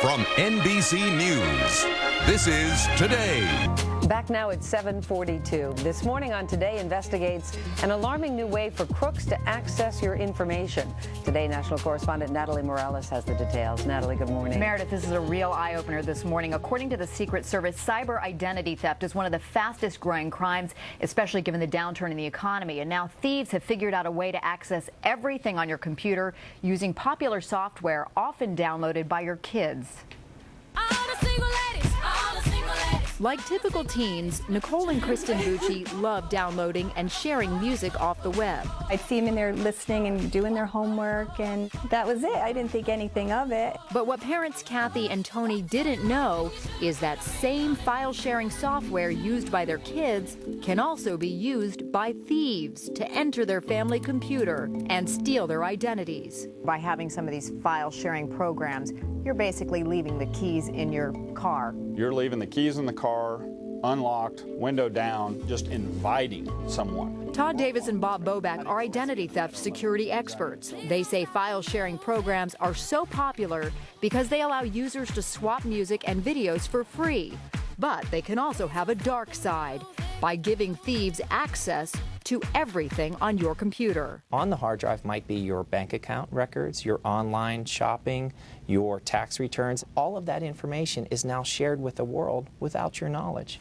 From NBC News, this is Today. Back now at 7:42. This morning on Today investigates an alarming new way for crooks to access your information. Today, national correspondent Natalie Morales has the details. Natalie, good morning. Meredith, this is a real eye-opener this morning. According to the Secret Service, cyber identity theft is one of the fastest growing crimes, especially given the downturn in the economy. And now thieves have figured out a way to access everything on your computer using popular software, often downloaded by your kids. Like typical teens, Nicole and Kristen Bucci love downloading and sharing music off the web. I'd see them in there listening and doing their homework, and that was it. I didn't think anything of it. But what parents Kathy and Tony didn't know is that same file-sharing software used by their kids can also be used by thieves to enter their family computer and steal their identities. By having some of these file-sharing programs, you're basically leaving the keys in your car. You're leaving the keys in the car, unlocked, window down, just inviting someone. Todd Davis and Bob Boback are identity theft security experts. They say file-sharing programs are so popular because they allow users to swap music and videos for free. But they can also have a dark side by giving thieves access to everything on your computer. On the hard drive might be your bank account records, your online shopping, your tax returns. All of that information is now shared with the world without your knowledge.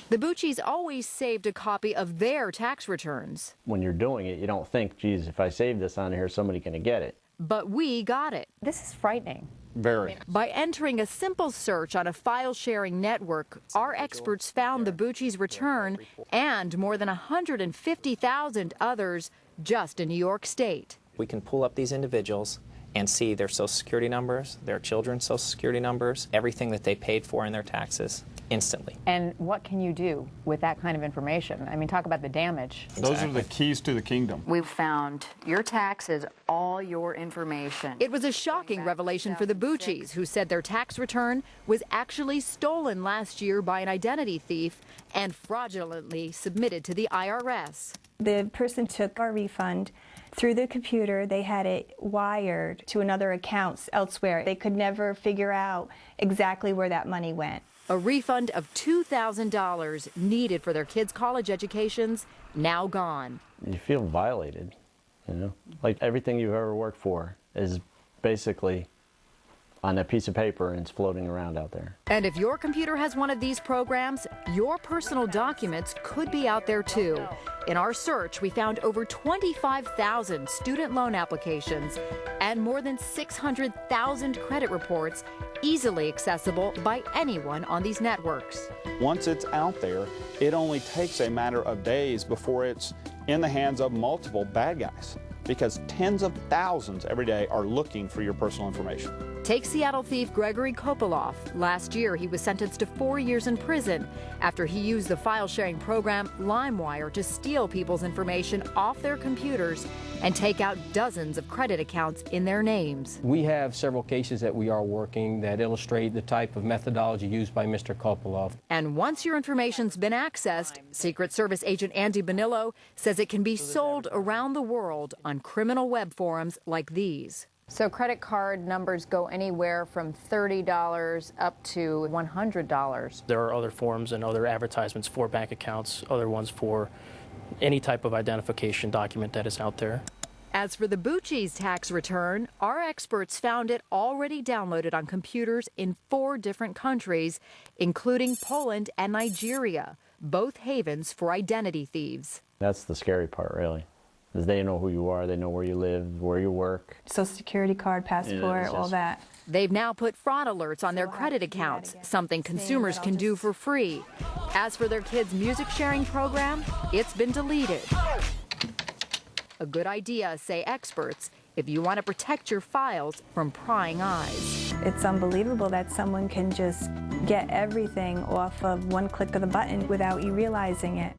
The Buccis always saved a copy of their tax returns. When you're doing it, you don't think, geez, if I save this on here, somebody's going to get it. But we got it. This is frightening. Very. By entering a simple search on a file-sharing network, our experts found the Bucci's return and more than 150,000 others just in New York State. We can pull up these individuals and see their Social Security numbers, their children's Social Security numbers, everything that they paid for in their taxes instantly. And what can you do with that kind of information? I mean, talk about the damage. Those are the keys to the kingdom. We've found your taxes, all your information. It was a shocking revelation for the Buccis, who said their tax return was actually stolen last year by an identity thief and fraudulently submitted to the IRS. The person took our refund through the computer. They had it wired to another account elsewhere. They could never figure out exactly where that money went. A refund of $2,000 needed for their kids' college educations, now gone. You feel violated, you know? Like everything you've ever worked for is basically on a piece of paper and it's floating around out there. And if your computer has one of these programs, your personal documents could be out there too. In our search, we found over 25,000 student loan applications and more than 600,000 credit reports easily accessible by anyone on these networks. Once it's out there, it only takes a matter of days before it's in the hands of multiple bad guys, because tens of thousands every day are looking for your personal information. Take Seattle thief Gregory Kopoloff. Last year, he was sentenced to 4 years in prison after he used the file-sharing program LimeWire to steal people's information off their computers and take out dozens of credit accounts in their names. We have several cases that we are working that illustrate the type of methodology used by Mr. Kopoloff. And once your information's been accessed, Secret Service agent Andy Bonillo says it can be sold around the world on criminal web forums like these. So credit card numbers go anywhere from $30 up to $100. There are other forms and other advertisements for bank accounts, other ones for any type of identification document that is out there. As for the Bucci's tax return, our experts found it already downloaded on computers in 4 different countries, including Poland and Nigeria, both havens for identity thieves. That's the scary part, really. Because they know who you are, they know where you live, where you work. Social Security card, passport, all that. They've now put fraud alerts on their credit accounts, something consumers can do for free. As for their kids' music sharing program, it's been deleted. A good idea, say experts, if you want to protect your files from prying eyes. It's unbelievable that someone can just get everything off of one click of the button without you realizing it.